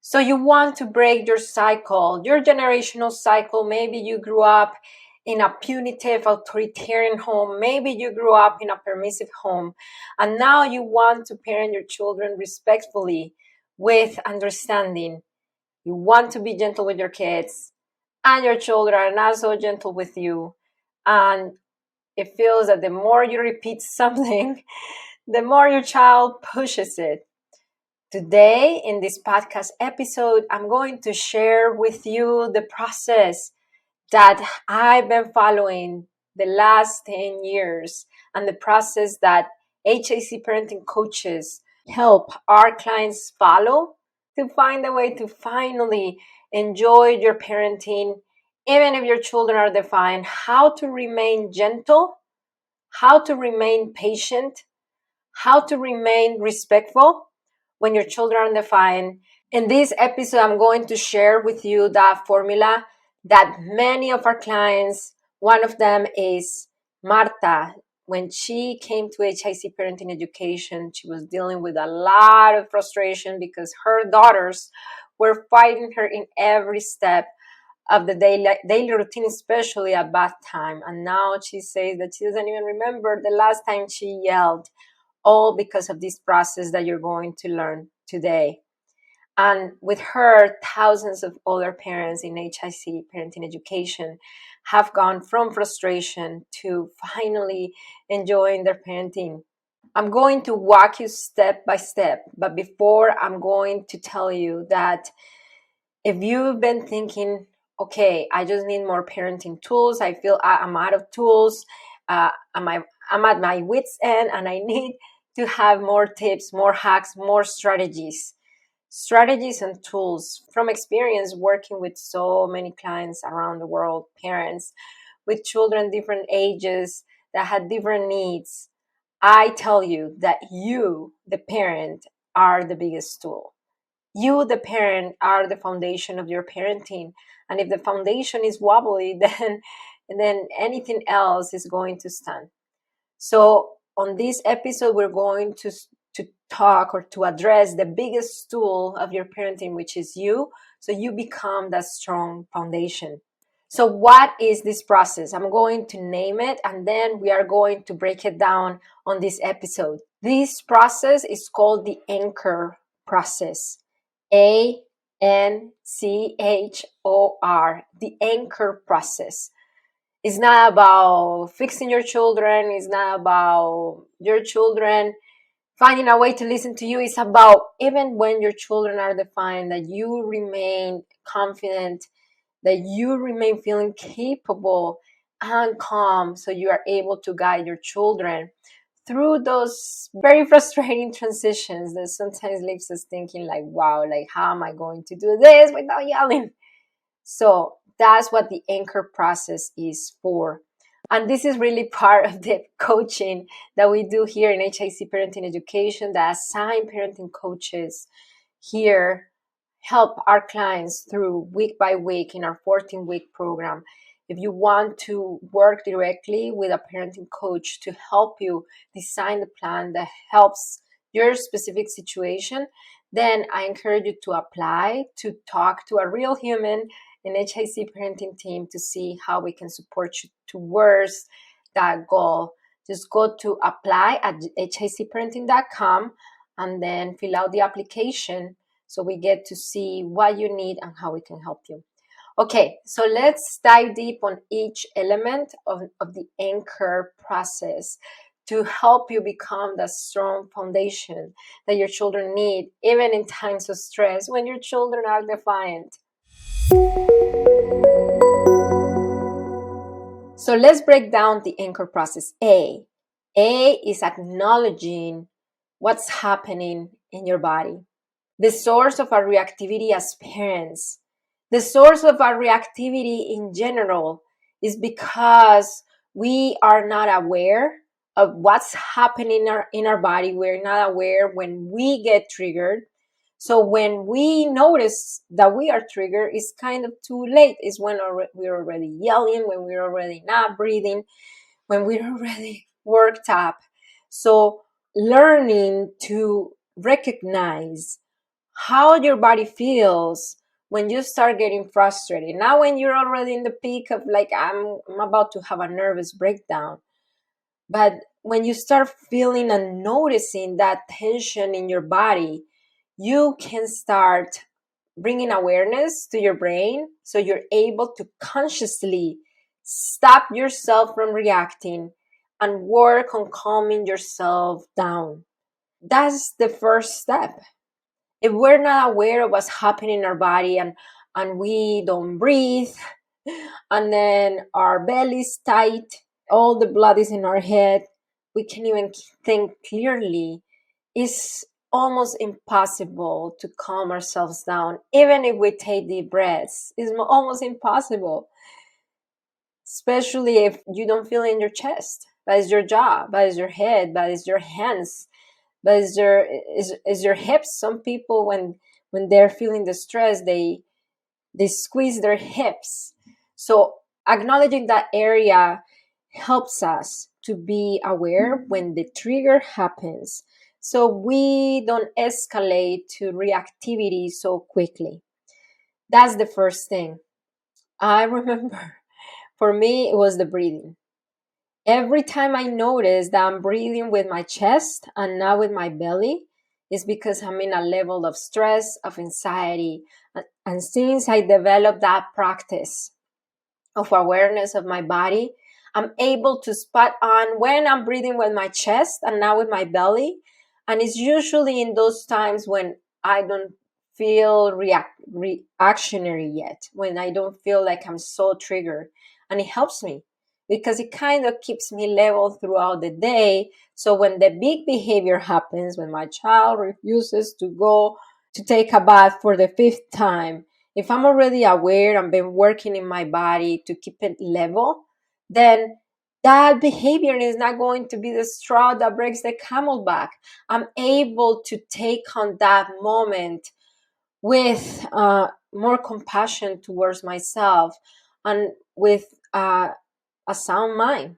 So you want to break your cycle, your generational cycle. Maybe you grew up in a punitive, authoritarian home. Maybe you grew up in a permissive home. And now you want to parent your children respectfully with understanding. You want to be gentle with your kids, and your children are not so gentle with you. And it feels that the more you repeat something, the more your child pushes it. Today, in this podcast episode, I'm going to share with you the process that I've been following the last 10 years and the process that HAC parenting coaches help our clients follow to find a way to finally enjoy your parenting, even if your children are defiant, how to remain gentle, how to remain patient, how to remain respectful when your children are defiant. In this episode, I'm going to share with you that formula that many of our clients, one of them is Marta. When she came to HIC Parenting Education, she was dealing with a lot of frustration because her daughters were fighting her in every step of the daily routine, especially at bath time. And now she says that she doesn't even remember the last time she yelled, all because of this process that you're going to learn today. And with her, thousands of other parents in HIC Parenting Education have gone from frustration to finally enjoying their parenting. I'm going to walk you step by step, but before, I'm going to tell you that if you've been thinking, okay, I just need more parenting tools, I feel I'm out of tools, I'm at my wit's end, and I need to have more tips, more hacks, more strategies and tools from experience working with so many clients around the world, parents with children different ages that had different needs. I tell you that you, the parent, are the biggest tool. You, the parent, are the foundation of your parenting. And if the foundation is wobbly, then anything else is going to stand. So on this episode, we're going to talk or to address the biggest tool of your parenting, which is you. So you become that strong foundation. So what is this process? I'm going to name it, and then we are going to break it down on this episode. This process is called the anchor process. ANCHOR, the anchor process. It's not about fixing your children. It's not about your children finding a way to listen to you. It's about, even when your children are defiant, that you remain confident, that you remain feeling capable and calm, so you are able to guide your children through those very frustrating transitions that sometimes leaves us thinking like, wow, like how am I going to do this without yelling? So that's what the anchor process is for. And this is really part of the coaching that we do here in HIC Parenting Education. The assigned parenting coaches here help our clients through week by week in our 14-week program. If you want to work directly with a parenting coach to help you design the plan that helps your specific situation, then I encourage you to apply to talk to a real human in HIC parenting team to see how we can support you towards that goal. Just go to apply at hicparenting.com and then fill out the application so we get to see what you need and how we can help you. Okay, so let's dive deep on each element of the anchor process to help you become the strong foundation that your children need, even in times of stress when your children are defiant. So let's break down the anchor process. A is acknowledging what's happening in your body. The source of our reactivity as parents, the source of our reactivity in general, is because we are not aware of what's happening in our body. We're not aware when we get triggered. So when we notice that we are triggered, it's kind of too late. It's when we're already yelling, when we're already not breathing, when we're already worked up. So learning to recognize how your body feels when you start getting frustrated. Now, when you're already in the peak of like, I'm about to have a nervous breakdown. But when you start feeling and noticing that tension in your body, you can start bringing awareness to your brain so you're able to consciously stop yourself from reacting and work on calming yourself down. That's the first step. If we're not aware of what's happening in our body, and we don't breathe, and then our belly's tight, all the blood is in our head, we can't even think clearly, it's almost impossible to calm ourselves down. Even if we take deep breaths, it's almost impossible, especially if you don't feel it in your chest. That is your jaw, that is your head, that is your hands, but is your hips. Some people, when they're feeling the stress, they squeeze their hips. So acknowledging that area helps us to be aware when the trigger happens, so we don't escalate to reactivity so quickly. That's the first thing. I remember for me it was the breathing. Every time I notice that I'm breathing with my chest and not with my belly, it's because I'm in a level of stress, of anxiety. And since I developed that practice of awareness of my body, I'm able to spot on when I'm breathing with my chest and not with my belly. And it's usually in those times when I don't feel reactionary yet, when I don't feel like I'm so triggered. And it helps me because it kind of keeps me level throughout the day. So when the big behavior happens, when my child refuses to go to take a bath for the fifth time, if I'm already aware and been working in my body to keep it level, then that behavior is not going to be the straw that breaks the camel back. I'm able to take on that moment with more compassion towards myself and with a sound mind.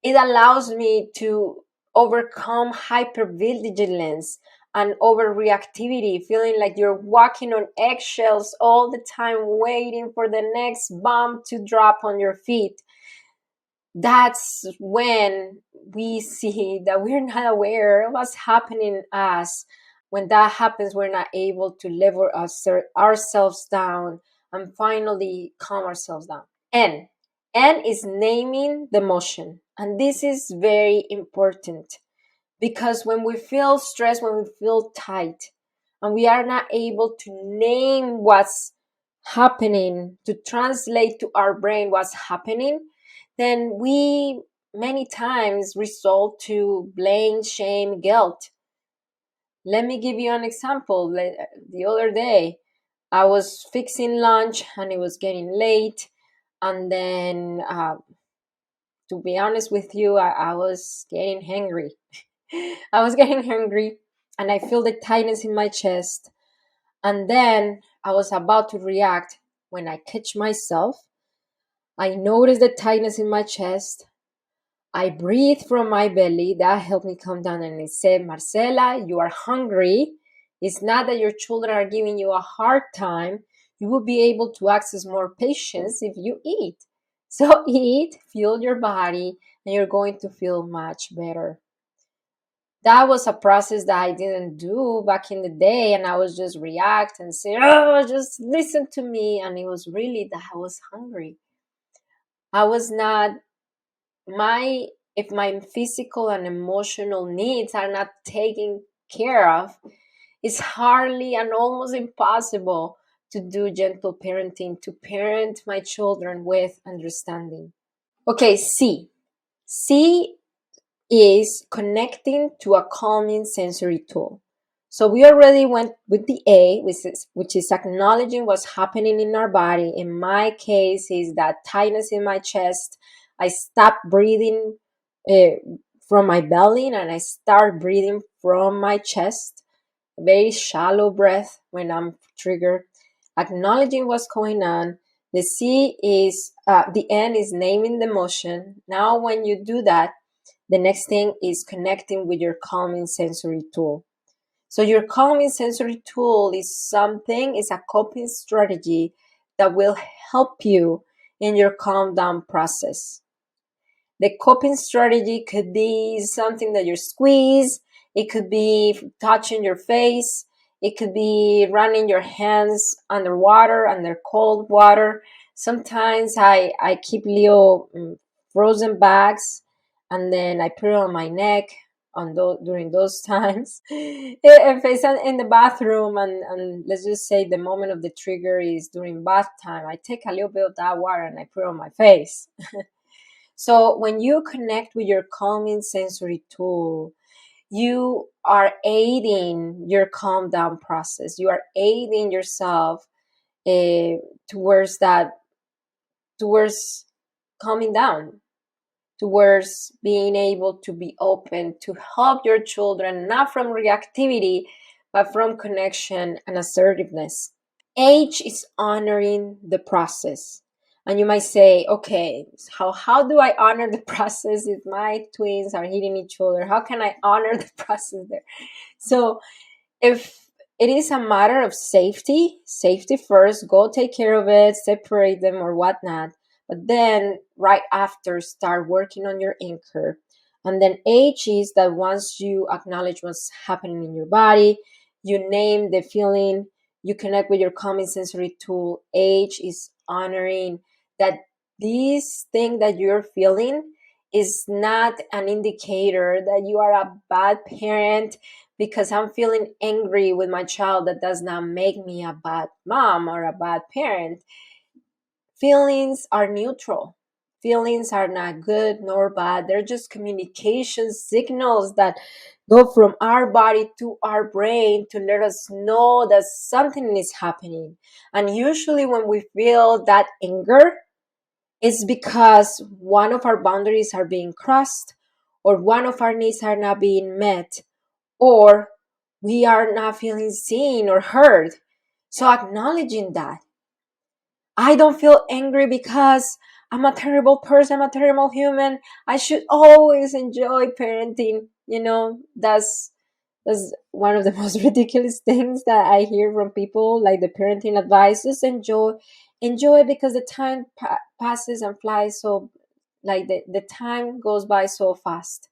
It allows me to overcome hypervigilance and overreactivity, feeling like you're walking on eggshells all the time, waiting for the next bomb to drop on your feet. That's when we see that we're not aware of what's happening in us. When that happens, we're not able to level ourselves down and finally calm ourselves down. N. N is naming the emotion. And this is very important because when we feel stressed, when we feel tight, and we are not able to name what's happening, to translate to our brain what's happening, then we many times resort to blame, shame, guilt. Let me give you an example. The other day, I was fixing lunch and it was getting late. And then, to be honest with you, I was getting hungry. I was getting hungry and I feel the tightness in my chest. And then I was about to react when I catch myself. I noticed the tightness in my chest. I breathe from my belly. That helped me calm down. And I said, Marcela, you are hungry. It's not that your children are giving you a hard time. You will be able to access more patience if you eat. So eat, fuel your body, and you're going to feel much better. That was a process that I didn't do back in the day, and I was just react and say, oh, just listen to me. And it was really that I was hungry. I was not if my physical and emotional needs are not taken care of, it's hardly and almost impossible to do gentle parenting, to parent my children with understanding. Okay, C. C is connecting to a calming sensory tool. So we already went with the A, which is acknowledging what's happening in our body. In my case, is that tightness in my chest. I stop breathing from my belly and I start breathing from my chest. Very shallow breath when I'm triggered. Acknowledging what's going on. The C is, the N is naming the emotion. Now, when you do that, the next thing is connecting with your calming sensory tool. So your calming sensory tool is a coping strategy that will help you in your calm down process. The coping strategy could be something that you squeeze. It could be touching your face. It could be running your hands underwater, under cold water. Sometimes I keep little frozen bags and then I put it on my neck during those times. If it's in the bathroom and let's just say the moment of the trigger is during bath time, I take a little bit of that water and I put it on my face. So when you connect with your calming sensory tool, you are aiding your calm down process. You are aiding yourself towards calming down, towards being able to be open to help your children, not from reactivity, but from connection and assertiveness. Age is honoring the process. And you might say, okay, how do I honor the process if my twins are hitting each other? How can I honor the process there? So if it is a matter of safety first, go take care of it, separate them or whatnot. But then right after, start working on your anchor. And then age is that once you acknowledge what's happening in your body, you name the feeling, you connect with your calming sensory tool. Age is honoring that this thing that you're feeling is not an indicator that you are a bad parent. Because I'm feeling angry with my child, that does not make me a bad mom or a bad parent. Feelings are neutral. Feelings are not good nor bad. They're just communication signals that go from our body to our brain to let us know that something is happening. And usually when we feel that anger, it's because one of our boundaries are being crossed or one of our needs are not being met, or we are not feeling seen or heard. So acknowledging that. I don't feel angry because I'm a terrible person, I'm a terrible human. I should always enjoy parenting. That's one of the most ridiculous things that I hear from people, like the parenting advice. Just enjoy because the time passes and flies, so like the time goes by so fast.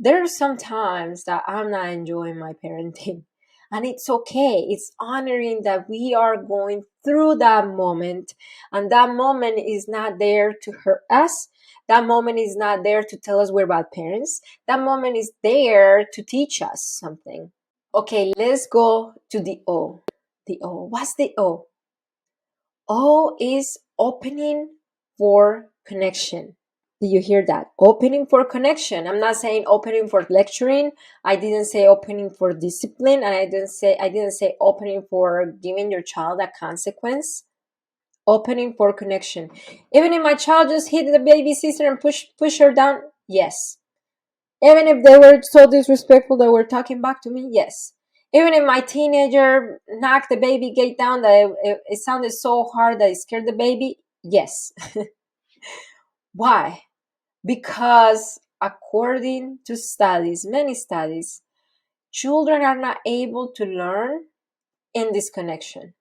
There are some times that I'm not enjoying my parenting, and it's okay. It's honoring that we are going through that moment, and that moment is not there to hurt us. That moment is not there to tell us we're bad parents. That moment is there to teach us something. Okay, let's go to the O. The O. What's the O? O is opening for connection. Did you hear that? Opening for connection. I'm not saying opening for lecturing. I didn't say opening for discipline, and I didn't say opening for giving your child a consequence. Opening for connection. Even if my child just hit the baby sister and push her down, yes. Even if they were so disrespectful they were talking back to me, yes. Even if my teenager knocked the baby gate down that it sounded so hard that it scared the baby, yes. Why? Because according to studies, many studies, children are not able to learn in disconnection.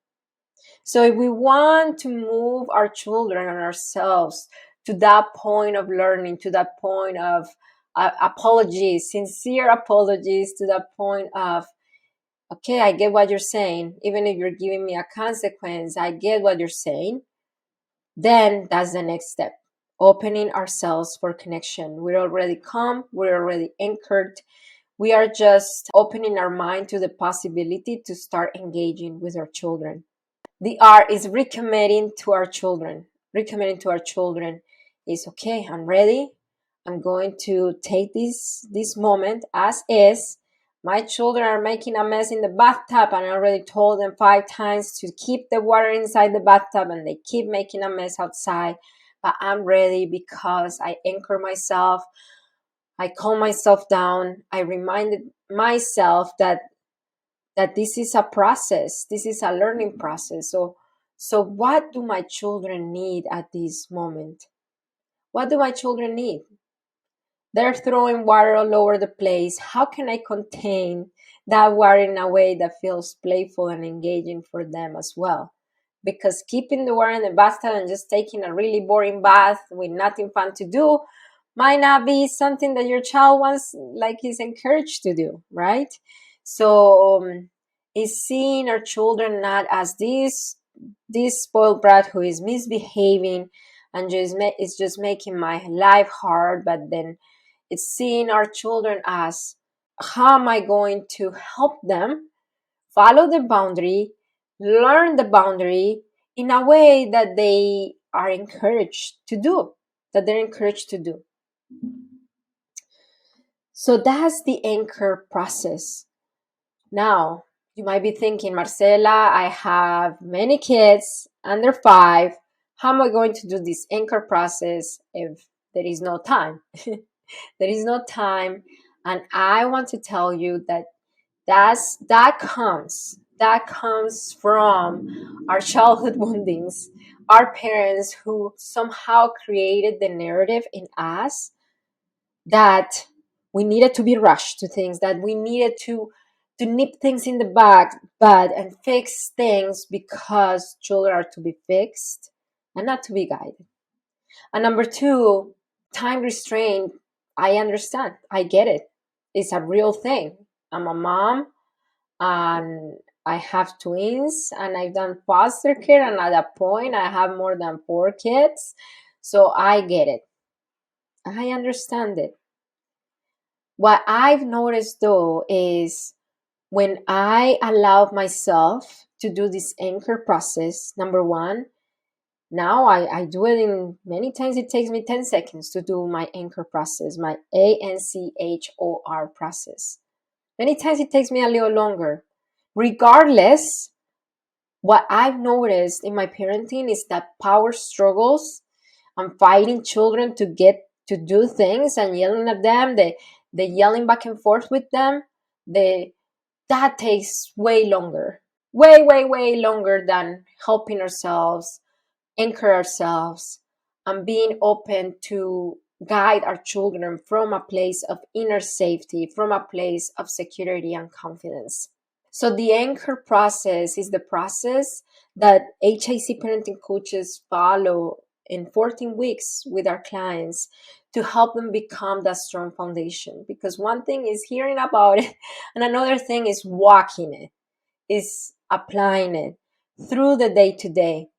So if we want to move our children and ourselves to that point of learning, to that point of apologies, sincere apologies, to that point of, okay, I get what you're saying. Even if you're giving me a consequence, I get what you're saying. Then that's the next step. Opening ourselves for connection. We're already calm. We're already anchored. We are just opening our mind to the possibility to start engaging with our children. The R is recommitting to our children. Recommitting to our children is, okay, I'm ready. I'm going to take this moment as is. My children are making a mess in the bathtub, and I already told them 5 times to keep the water inside the bathtub, and they keep making a mess outside. But I'm ready because I anchor myself. I calm myself down. I reminded myself that this is a process. This is a learning process. So what do my children need at this moment? What do my children need? They're throwing water all over the place. How can I contain that water in a way that feels playful and engaging for them as well. Because keeping the water in the bathtub and just taking a really boring bath with nothing fun to do might not be something that your child wants, like, is encouraged to do, right? So is seeing our children not as this spoiled brat who is misbehaving and is just making my life hard, but then it's seeing our children as, how am I going to help them follow the boundary, learn the boundary in a way that they are encouraged to do, that they're encouraged to do. So that's the anchor process. Now, you might be thinking, Marcela, I have many kids under 5. How am I going to do this anchor process if there is no time? There is no time. And I want to tell you that that comes from our childhood woundings, our parents who somehow created the narrative in us that we needed to be rushed to things, that we needed to nip things in the bud and fix things because children are to be fixed and not to be guided. And number 2, time restraint. I understand. I get it. It's a real thing. I'm a mom and I have twins and I've done foster care, and at that point I have more than 4 kids. So I get it. I understand it. What I've noticed though is when I allow myself to do this anchor process, number 1, now I do it in many times. It takes me 10 seconds to do my anchor process, my ANCHOR process. Many times it takes me a little longer. Regardless, what I've noticed in my parenting is that power struggles and fighting children to get to do things and yelling at them, the yelling back and forth with them, that takes way longer. Way longer than helping ourselves, anchor ourselves, and being open to guide our children from a place of inner safety, from a place of security and confidence. So the anchor process is the process that HIC parenting coaches follow in 14 weeks with our clients to help them become that strong foundation. Because one thing is hearing about it, and another thing is walking it, is applying it through the day-to-day.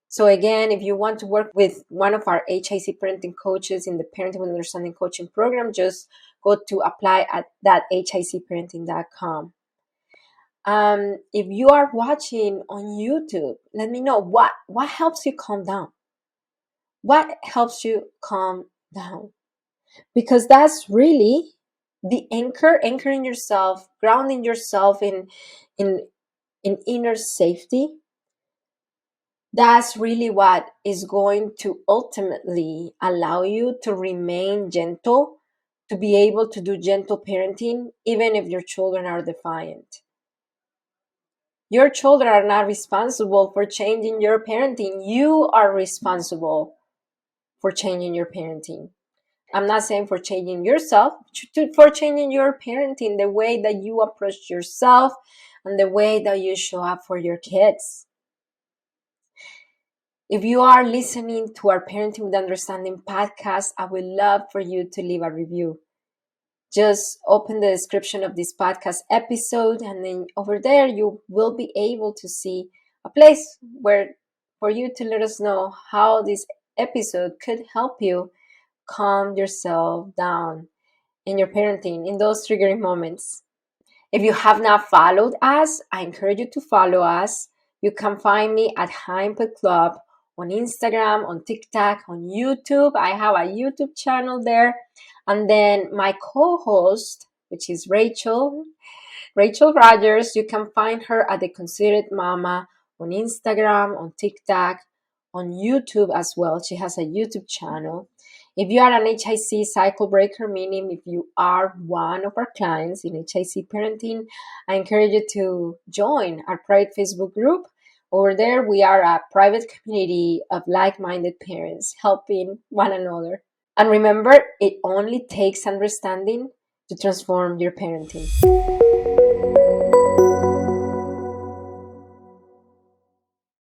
So again, if you want to work with one of our HIC parenting coaches in the Parenting with Understanding coaching program, just go to apply at that hicparenting.com. If you are watching on YouTube, let me know what helps you calm down. What helps you calm down? Because that's really the anchoring yourself, grounding yourself in inner safety. That's really what is going to ultimately allow you to remain gentle, to be able to do gentle parenting, even if your children are defiant. Your children are not responsible for changing your parenting. You are responsible for changing your parenting. I'm not saying for changing yourself, for changing your parenting, the way that you approach yourself and the way that you show up for your kids. If you are listening to our Parenting with Understanding podcast, I would love for you to leave a review. Just open the description of this podcast episode, and then over there you will be able to see a place where for you to let us know how this episode could help you calm yourself down in your parenting, in those triggering moments. If you have not followed us, I encourage you to follow us. You can find me at Impact Club on Instagram, on TikTok, on YouTube. I have a YouTube channel there. And then my co-host, which is Rachel Rogers, you can find her at The Considered Mama on Instagram, on TikTok, on YouTube as well. She has a YouTube channel. If you are an HIC cycle breaker, meaning if you are one of our clients in HIC parenting, I encourage you to join our private Facebook group. Over there, we are a private community of like-minded parents helping one another. And remember, it only takes understanding to transform your parenting.